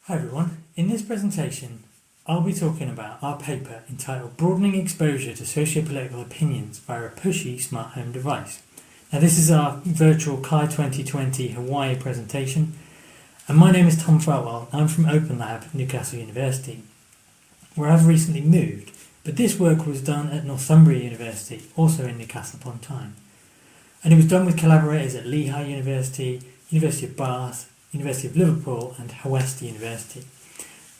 Hi everyone, in this presentation I'll be talking about our paper entitled Broadening Exposure to Socio-Political Opinions via a Pushy Smart Home Device. Now this is our virtual CHI 2020 Hawaii presentation, and my name is Tom Feltwell. I'm from Open Lab at Newcastle University, where I've recently moved, but this work was done at Northumbria University, also in Newcastle upon Tyne. And it was done with collaborators at Lehigh University, University of Bath, University of Liverpool and Howest University.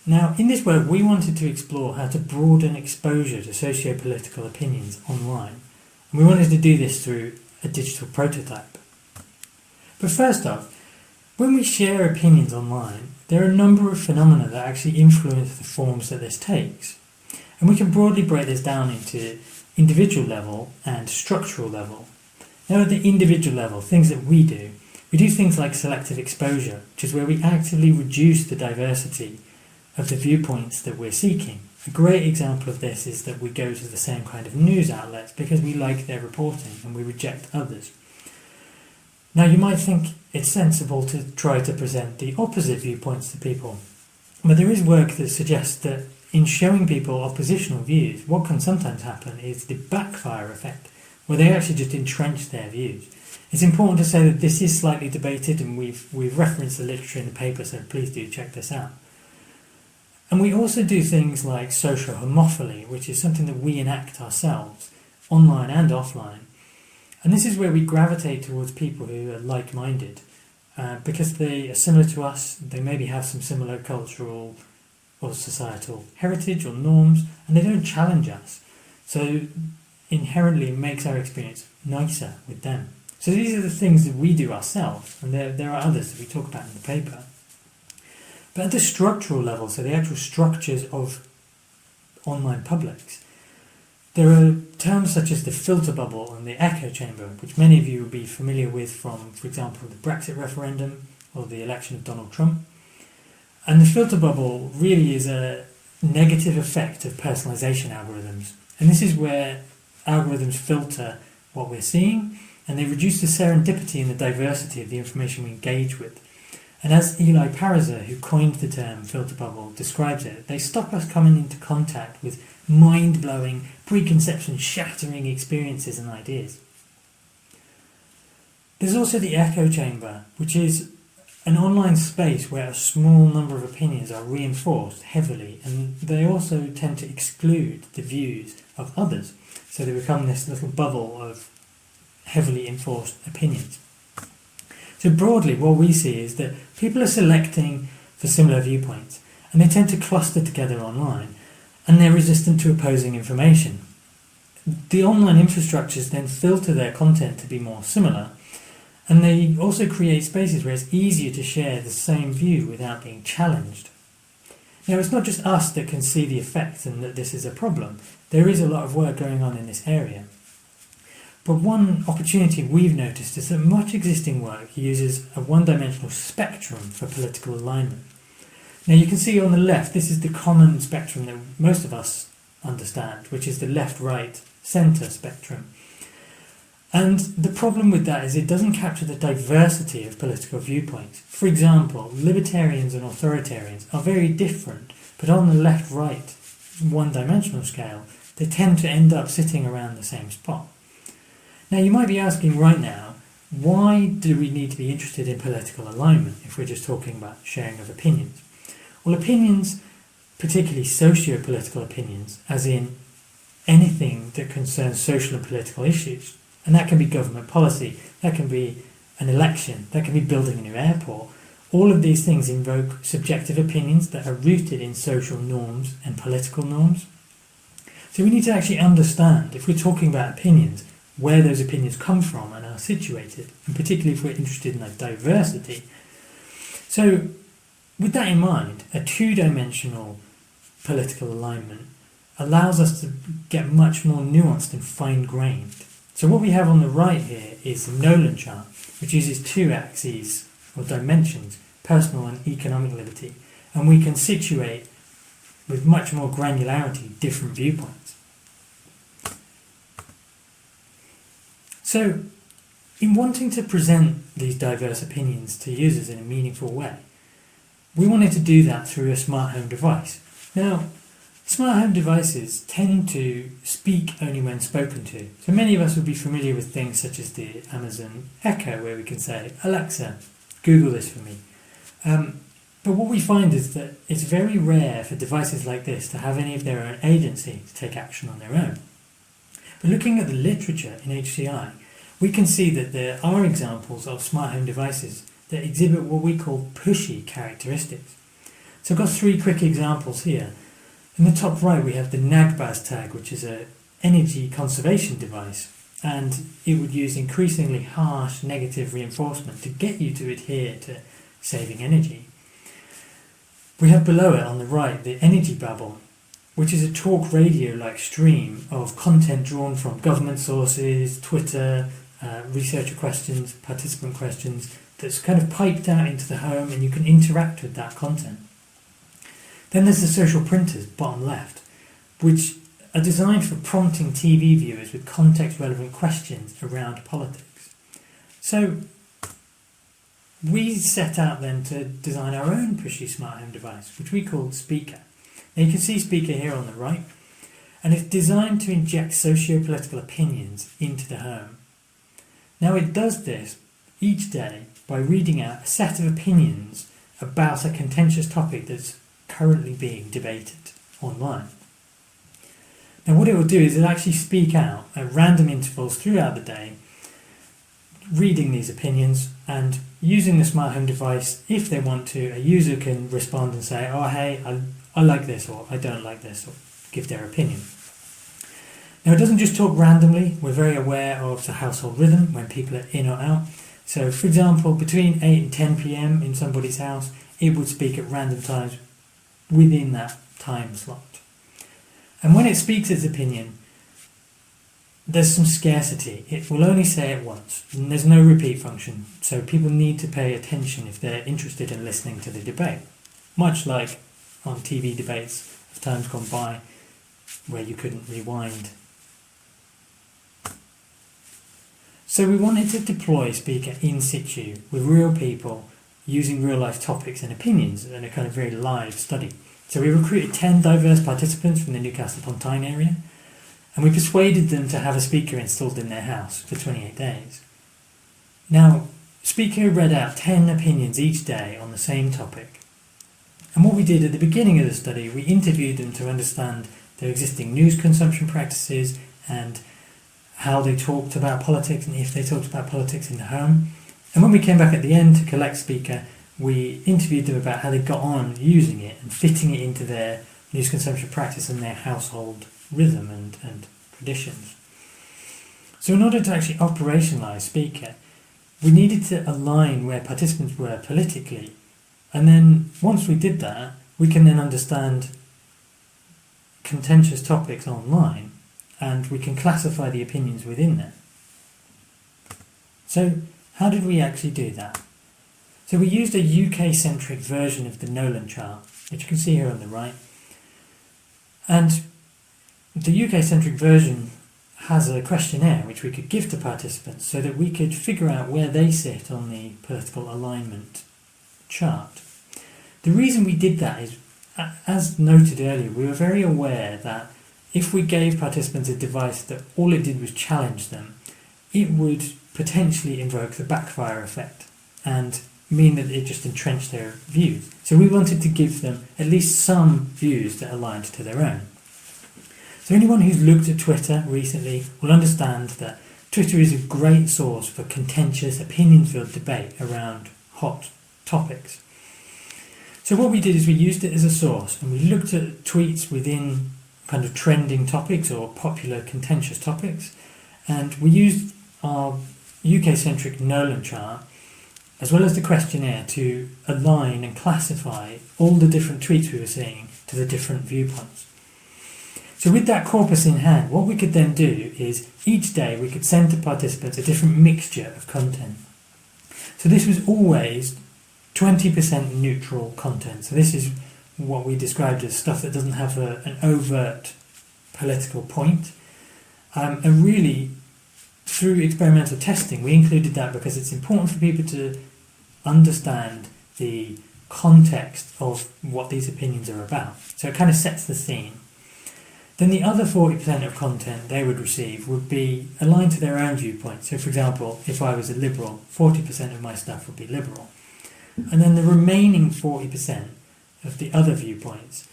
Now, in this work we wanted to explore how to broaden exposure to socio-political opinions online, and we wanted to do this through a digital prototype. But first off, when we share opinions online, there are a number of phenomena that actually influence the forms that this takes, and we can broadly break this down into individual level and structural level. Now at the individual level, things that we do things like selective exposure, which is where we actively reduce the diversity of the viewpoints that we're seeking. A great example of this is that we go to the same kind of news outlets because we like their reporting and we reject others. Now you might think it's sensible to try to present the opposite viewpoints to people, but there is work that suggests that in showing people oppositional views, what can sometimes happen is the backfire effect, where they actually just entrench their views. It's important to say that this is slightly debated, and we've referenced the literature in the paper, so please do check this out. And we also do things like social homophily, which is something that we enact ourselves, online and offline. And this is where we gravitate towards people who are like-minded, because they are similar to us, they maybe have some similar cultural or societal heritage or norms, and they don't challenge us. So inherently it makes our experience nicer with them. So these are the things that we do ourselves, and there are others that we talk about in the paper. But at the structural level, so the actual structures of online publics, there are terms such as the filter bubble and the echo chamber, which many of you will be familiar with from, for example, the Brexit referendum or the election of Donald Trump. And the filter bubble really is a negative effect of personalization algorithms. And this is where algorithms filter what we're seeing, and they reduce the serendipity and the diversity of the information we engage with. And as Eli Pariser, who coined the term filter bubble, describes it, they stop us coming into contact with mind-blowing, preconception-shattering experiences and ideas. There's also the echo chamber, which is an online space where a small number of opinions are reinforced heavily, and they also tend to exclude the views of others. So they become this little bubble of heavily enforced opinions. So broadly, what we see is that people are selecting for similar viewpoints, and they tend to cluster together online, and they're resistant to opposing information. The online infrastructures then filter their content to be more similar, and they also create spaces where it's easier to share the same view without being challenged. Now, it's not just us that can see the effect and that this is a problem. There is a lot of work going on in this area. But one opportunity we've noticed is that much existing work uses a one-dimensional spectrum for political alignment. Now you can see on the left, this is the common spectrum that most of us understand, which is the left-right-centre spectrum. And the problem with that is it doesn't capture the diversity of political viewpoints. For example, libertarians and authoritarians are very different, but on the left-right one-dimensional scale, they tend to end up sitting around the same spot. Now you might be asking right now, why do we need to be interested in political alignment if we're just talking about sharing of opinions? Well, opinions, particularly socio-political opinions, as in anything that concerns social and political issues, and that can be government policy, that can be an election, that can be building a new airport. All of these things invoke subjective opinions that are rooted in social norms and political norms. So we need to actually understand, if we're talking about opinions, where those opinions come from and are situated, and particularly if we're interested in that diversity. So with that in mind, a two-dimensional political alignment allows us to get much more nuanced and fine-grained. So what we have on the right here is the Nolan chart, which uses two axes or dimensions, personal and economic liberty, and we can situate with much more granularity different viewpoints. So, in wanting to present these diverse opinions to users in a meaningful way, we wanted to do that through a smart home device. Now, smart home devices tend to speak only when spoken to. So many of us will be familiar with things such as the Amazon Echo, where we can say, Alexa, Google this for me. But what we find is that it's very rare for devices like this to have any of their own agency to take action on their own. But looking at the literature in HCI, we can see that there are examples of smart home devices that exhibit what we call pushy characteristics. So I've got 3 quick examples here. In the top right we have the NAGBAS tag, which is an energy conservation device, and it would use increasingly harsh negative reinforcement to get you to adhere to saving energy. We have below it on the right the Energy Babble, which is a talk radio-like stream of content drawn from government sources, Twitter, researcher questions, participant questions, that's kind of piped out into the home and you can interact with that content. Then there's the social printers, bottom left, which are designed for prompting TV viewers with context-relevant questions around politics. So we set out then to design our own pushy smart home device, which we called Speaker. Now you can see Speaker here on the right, and it's designed to inject socio-political opinions into the home. Now it does this each day by reading out a set of opinions about a contentious topic that's currently being debated online. Now what it will do is it'll actually speak out at random intervals throughout the day, reading these opinions, and using the smart home device, if they want to, a user can respond and say, oh hey, I like this, or I don't like this, or give their opinion. Now it doesn't just talk randomly, we're very aware of the household rhythm when people are in or out. So for example, between 8 and 10 PM in somebody's house, it would speak at random times within that time slot. And when it speaks its opinion, there's some scarcity. It will only say it once, and there's no repeat function, so people need to pay attention if they're interested in listening to the debate. Much like on TV debates of times gone by where you couldn't rewind. So we wanted to deploy Speaker in situ with real people using real life topics and opinions in a kind of very live study. So we recruited 10 diverse participants from the Newcastle upon Tyne area, and we persuaded them to have a speaker installed in their house for 28 days. Now, Speaker read out 10 opinions each day on the same topic. And what we did at the beginning of the study, we interviewed them to understand their existing news consumption practices and how they talked about politics and if they talked about politics in the home. And when we came back at the end to collect Speaker, we interviewed them about how they got on using it and fitting it into their news consumption practice and their household rhythm and traditions. So in order to actually operationalise Speaker, we needed to align where participants were politically, and then once we did that, we can then understand contentious topics online and we can classify the opinions within there. So how did we actually do that? So we used a UK-centric version of the Nolan chart, which you can see here on the right. And the UK-centric version has a questionnaire which we could give to participants so that we could figure out where they sit on the political alignment chart. The reason we did that is, as noted earlier, we were very aware that if we gave participants a device that all it did was challenge them, it would potentially invoke the backfire effect and mean that it just entrenched their views. So we wanted to give them at least some views that aligned to their own. So anyone who's looked at Twitter recently will understand that Twitter is a great source for contentious, opinion-filled debate around hot topics. So what we did is we used it as a source and we looked at tweets within kind of trending topics or popular contentious topics, and we used our UK-centric Nolan chart as well as the questionnaire to align and classify all the different tweets we were seeing to the different viewpoints. So with that corpus in hand, what we could then do is each day we could send to participants a different mixture of content. So this was always 20% neutral content. So this is what we described as stuff that doesn't have an overt political point. And really, through experimental testing, we included that because it's important for people to understand the context of what these opinions are about. So it kind of sets the scene. Then the other 40% of content they would receive would be aligned to their own viewpoint. So for example, if I was a liberal, 40% of my stuff would be liberal. And then the remaining 40% of the other viewpoints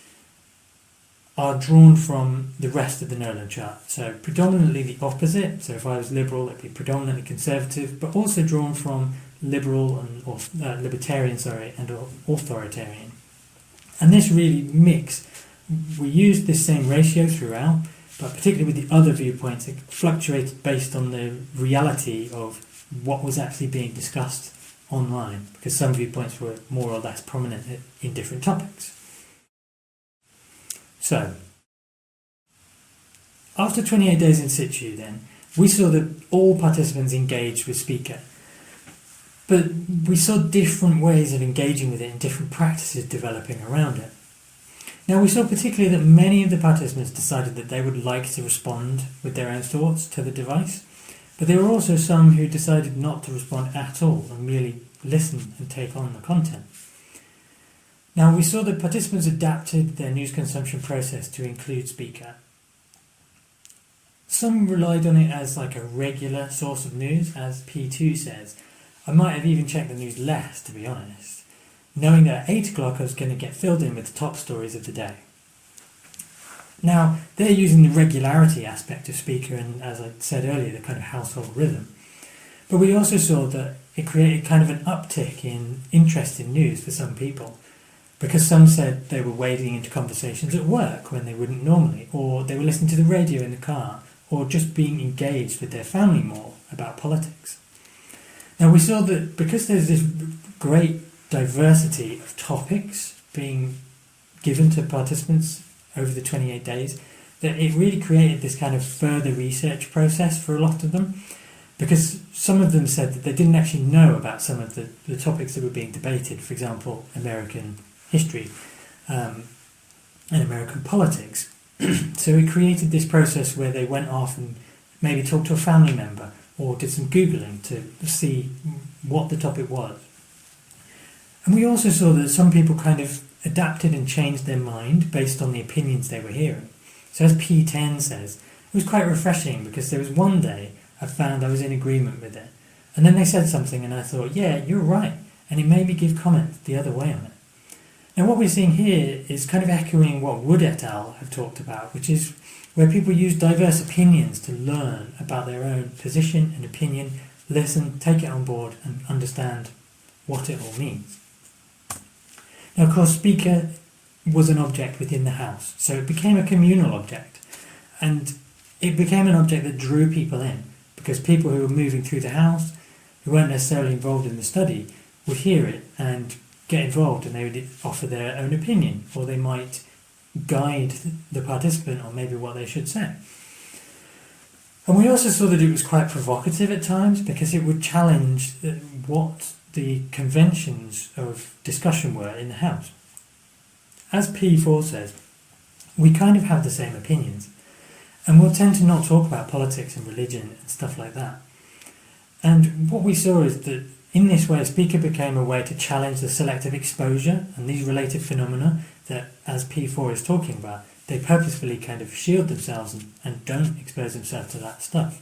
are drawn from the rest of the Nolan chart. So predominantly the opposite. So if I was liberal, it'd be predominantly conservative, but also drawn from liberal and libertarian, and authoritarian. And this really mix. We used this same ratio throughout, but particularly with the other viewpoints, it fluctuated based on the reality of what was actually being discussed online, because some viewpoints were more or less prominent in different topics. So, after 28 days in situ then, we saw that all participants engaged with Speaker. But we saw different ways of engaging with it and different practices developing around it. Now we saw particularly that many of the participants decided that they would like to respond with their own thoughts to the device, but there were also some who decided not to respond at all and merely listen and take on the content. Now we saw that participants adapted their news consumption process to include Speaker. Some relied on it as like a regular source of news, as P2 says. I might have even checked the news less, to be honest, knowing that at 8 o'clock I was going to get filled in with the top stories of the day. Now, they're using the regularity aspect of Speaker and, as I said earlier, the kind of household rhythm. But we also saw that it created kind of an uptick in interest in news for some people, because some said they were wading into conversations at work when they wouldn't normally, or they were listening to the radio in the car, or just being engaged with their family more about politics. Now we saw that because there's this great diversity of topics being given to participants over the 28 days, that it really created this kind of further research process for a lot of them, because some of them said that they didn't actually know about some of the topics that were being debated, for example, American history and American politics. So it created this process where they went off and maybe talked to a family member or did some Googling to see what the topic was. And we also saw that some people kind of adapted and changed their mind based on the opinions they were hearing. So as P10 says, it was quite refreshing because there was one day I found I was in agreement with it. And then they said something and I thought, yeah, you're right. And it made me give comments the other way on it. Now what we're seeing here is kind of echoing what Wood et al. Have talked about, which is where people use diverse opinions to learn about their own position and opinion, listen, take it on board and understand what it all means. Now of course Speaker was an object within the house, so it became a communal object, and it became an object that drew people in, because people who were moving through the house, who weren't necessarily involved in the study, would hear it and get involved, and they would offer their own opinion, or they might guide the participant on maybe what they should say. And we also saw that it was quite provocative at times, because it would challenge what the conventions of discussion were in the house. As P4 says, we kind of have the same opinions, and we'll tend to not talk about politics and religion and stuff like that. And what we saw is that in this way, Speaker became a way to challenge the selective exposure and these related phenomena that, as P4 is talking about, they purposefully kind of shield themselves and don't expose themselves to that stuff.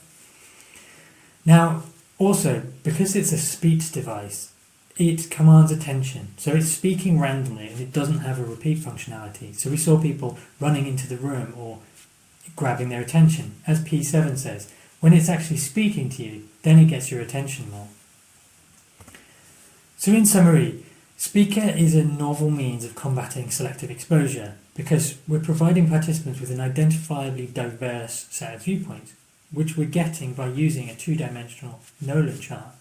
Now, also, because it's a speech device, it commands attention. So it's speaking randomly and it doesn't have a repeat functionality. So we saw people running into the room or grabbing their attention. As P7 says, when it's actually speaking to you, then it gets your attention more. So in summary, Speaker is a novel means of combating selective exposure because we're providing participants with an identifiably diverse set of viewpoints, which we're getting by using a two-dimensional Nolan chart.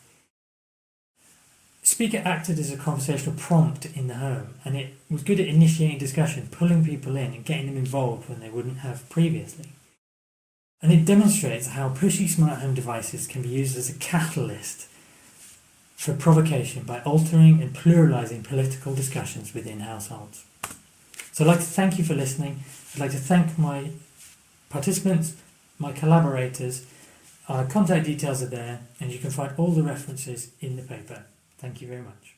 Speaker acted as a conversational prompt in the home, and it was good at initiating discussion, pulling people in and getting them involved when they wouldn't have previously. And it demonstrates how pushy smart home devices can be used as a catalyst for provocation by altering and pluralising political discussions within households. So I'd like to thank you for listening. I'd like to thank my participants, my collaborators. Our contact details are there, and you can find all the references in the paper. Thank you very much.